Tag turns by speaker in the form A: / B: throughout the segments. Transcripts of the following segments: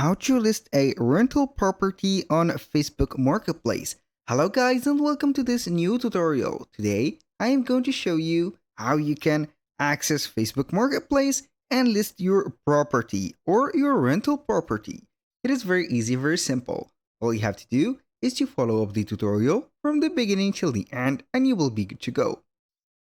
A: how to list a rental property on Facebook Marketplace. Hello guys and welcome to this new tutorial. Today I am going to show you how you can access Facebook Marketplace and list your property or your rental property. It is very easy, very simple. All you have to do is to follow up the tutorial from the beginning till the end and you will be good to go.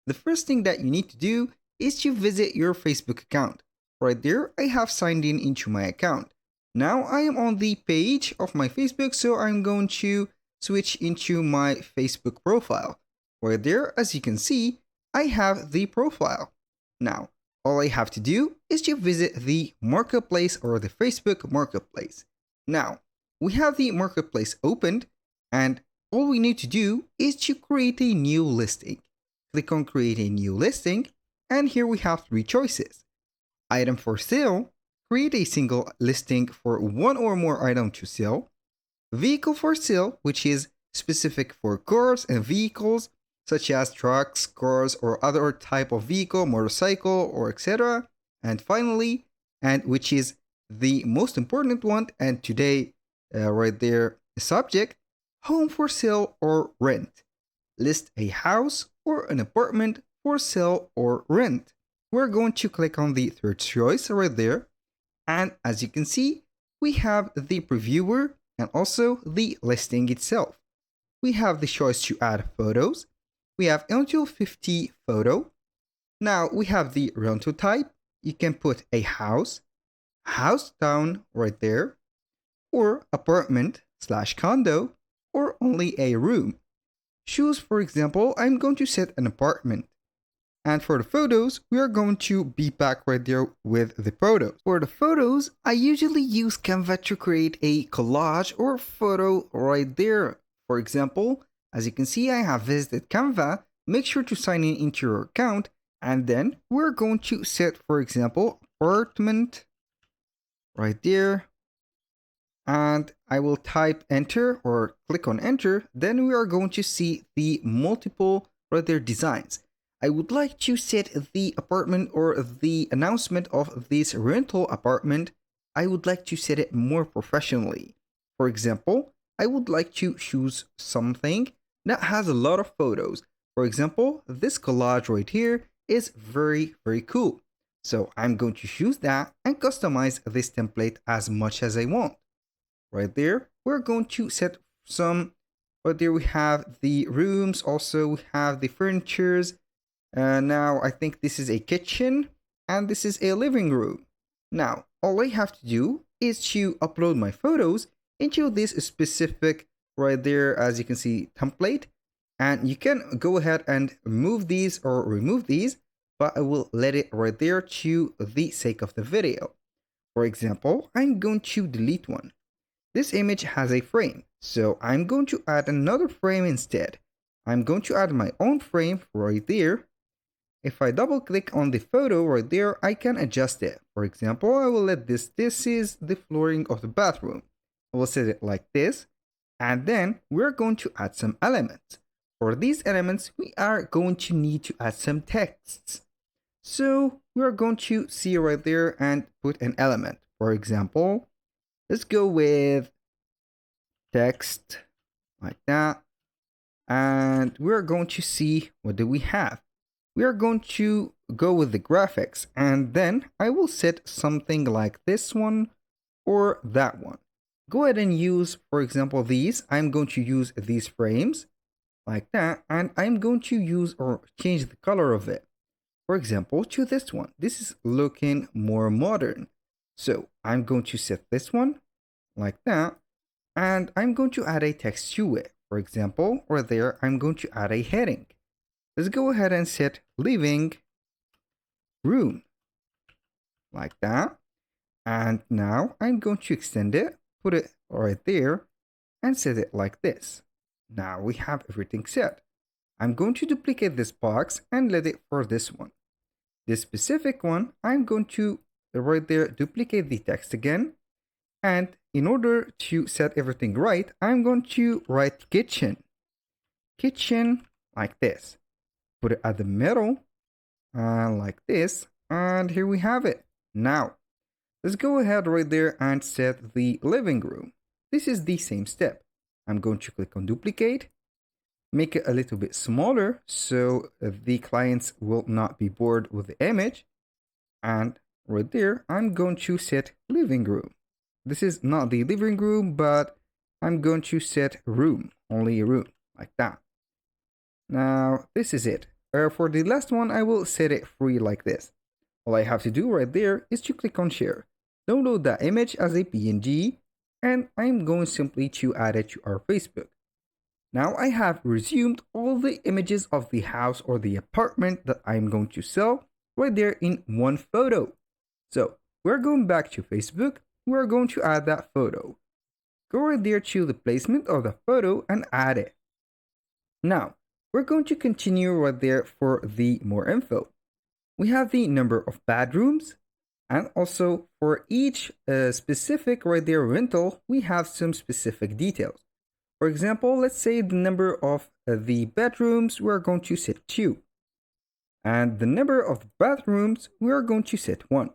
A: The first thing that you need to do is to visit your Facebook account. Right there, I have signed in into my account. Now I am on the page of my Facebook, so I'm going to switch into my Facebook profile. Right there, as you can see, I have the profile. Now, all I have to do is to visit the marketplace or the Facebook marketplace. Now, we have the marketplace opened, and all we need to do is to create a new listing. Click on create a new listing, and here we have three choices. Item for sale, create a single listing for one or more items to sell. Vehicle for sale, which is specific for cars and vehicles, such as trucks, cars, or other type of vehicle, motorcycle, or etc. And finally, and which is the most important one, and today, right there, the subject, home for sale or rent. List a house or an apartment for sale or rent. We're going to click on the third choice right there. And as you can see, we have the previewer and also the listing itself. We have the choice to add photos. We have until 50 photo. Now we have the rental type. You can put a house town right there, or apartment / condo, or only a room. Choose, for example, I'm going to set an apartment. And for the photos, we are going to be back right there with the photos. For the photos, I usually use Canva to create a collage or photo right there. For example, as you can see, I have visited Canva. Make sure to sign in into your account. And then we're going to set, for example, apartment right there. And I will type enter or click on enter. Then we are going to see the multiple right there designs. I would like to set the apartment or the announcement of this rental apartment. I would like to set it more professionally. For example, I would like to choose something that has a lot of photos. For example, this collage right here is very cool. So I'm going to choose that and customize this template as much as I want. Right there, we're going to set some, right there we have the rooms, also we have the furnitures. Now I think this is a kitchen and this is a living room. Now all I have to do is to upload my photos into this specific right there, as you can see, template, and you can go ahead and move these or remove these, but I will let it right there to the sake of the video. For example, I'm going to delete one. This image has a frame, so I'm going to add another frame instead. I'm going to add my own frame right there. If I double click on the photo right there, I can adjust it. For example, I will let this is the flooring of the bathroom. I will set it like this. And then we're going to add some elements. For these elements, we are going to need to add some texts. So we're going to see right there and put an element. For example, let's go with text like that. And we're going to see what do we have. We are going to go with the graphics, and then I will set something like this one or that one. Go ahead and use, for example, these. I'm going to use these frames like that, and I'm going to use or change the color of it. For example, to this one. This is looking more modern. So I'm going to set this one like that, and I'm going to add a text to it. For example, right there, I'm going to add a heading. Let's go ahead and set living room like that. And now I'm going to extend it, put it right there, and set it like this. Now we have everything set. I'm going to duplicate this box and let it for this one. This specific one, I'm going to right there duplicate the text again. And in order to set everything right, I'm going to write kitchen like this. Put it at the middle like this, and here we have it. Now Let's go ahead right there and set the living room. This is the same step. I'm going to click on duplicate, make it a little bit smaller so the clients will not be bored with the image. And right there, I'm going to set living room. This is not the living room, but I'm going to set room, only a room, like that. Now, this is it. For the last one, I will set it free like this. All I have to do right there is to click on share, download that image as a PNG, and I'm going simply to add it to our Facebook. Now I have resumed all the images of the house or the apartment that I'm going to sell right there in one photo. So we're going back to Facebook, we're going to add that photo. Go right there to the placement of the photo and add it. Now, we're going to continue right there for the more info. We have the number of bedrooms, and also for each specific right there rental, we have some specific details. For example, let's say the number of the bedrooms, we're going to set 2. And the number of bathrooms, we're going to set 1.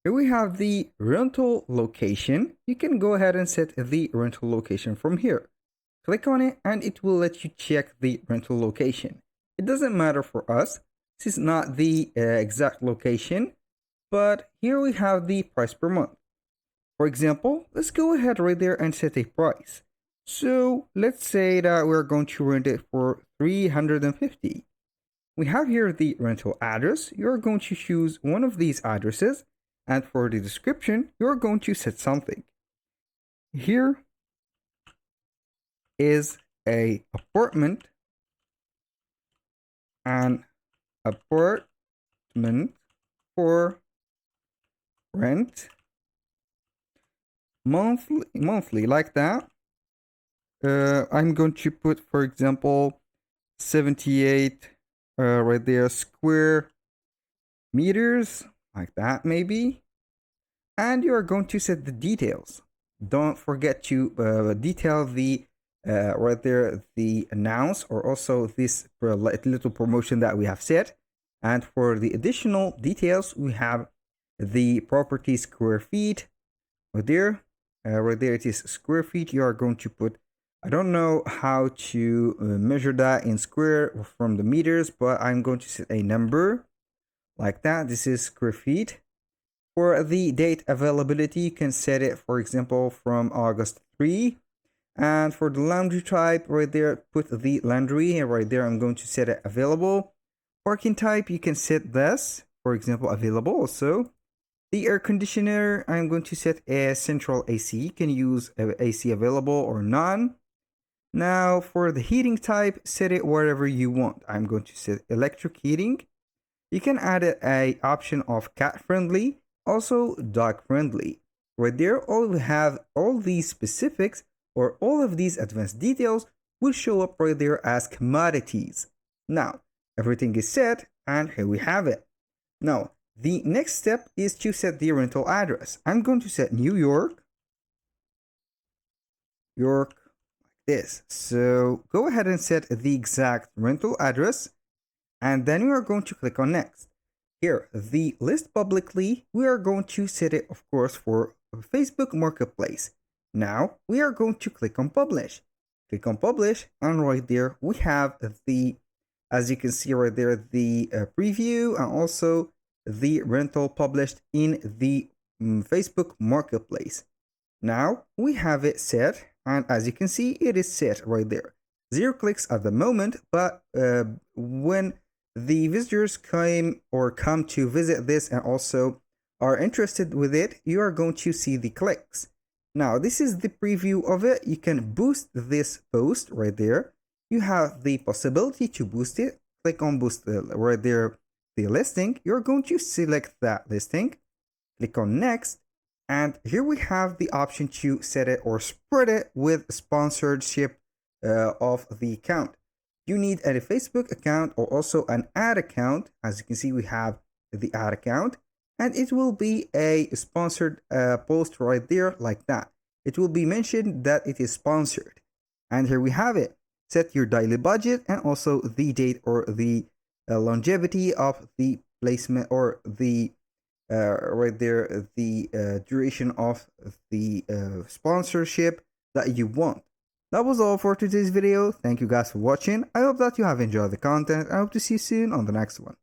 A: Here we have the rental location. You can go ahead and set the rental location from here. Click on it and it will let you check the rental location. It doesn't matter for us. This is not the exact location, but here we have the price per month. For example, let's go ahead right there and set a price. So let's say that we're going to rent it for $350. We have here the rental address. You're going to choose one of these addresses, and for the description, you're going to set something. Here is an apartment for rent monthly like that. I'm going to put, for example, 78 right there square meters like that maybe, and you are going to set the details. Don't forget to detail the right there the announce or also this little promotion that we have set. And for the additional details, we have the property square feet right there. Right there it is square feet. You are going to put, I don't know how to measure that in square from the meters, but I'm going to set a number like that. This is square feet. For the date availability, you can set it, for example, from August 3. And for the laundry type, right there, put the laundry, and right there, I'm going to set it available. Parking type, you can set this, for example, available also. The air conditioner, I'm going to set a central AC. You can use AC available or none. Now, for the heating type, set it wherever you want. I'm going to set electric heating. You can add an option of cat friendly, also dog friendly. Right there, we have all these specifics or all of these advanced details will show up right there as commodities. Now, everything is set and here we have it. Now, the next step is to set the rental address. I'm going to set New York, like this. So go ahead and set the exact rental address, and then we are going to click on next. Here, the list publicly, we are going to set it, of course, for Facebook Marketplace. Now, we are going to click on publish. Click on publish, and right there, we have the, as you can see right there, the preview and also the rental published in the Facebook Marketplace. Now, we have it set, and as you can see, it is set right there. 0 clicks at the moment, but when the visitors come to visit this and also are interested with it, you are going to see the clicks. Now, this is the preview of it. You can boost this post right there. You have the possibility to boost it. Click on boost right there, the listing. You're going to select that listing. Click on next. And here we have the option to set it or spread it with sponsorship of the account. You need a Facebook account or also an ad account. As you can see, we have the ad account, and it will be a sponsored post right there like that. It will be mentioned that it is sponsored. And here we have it. Set your daily budget and also the date or the longevity of the placement or the right there the duration of the sponsorship that you want. That was all for today's video. Thank you guys for watching. I hope that you have enjoyed the content. I hope to see you soon on the next one.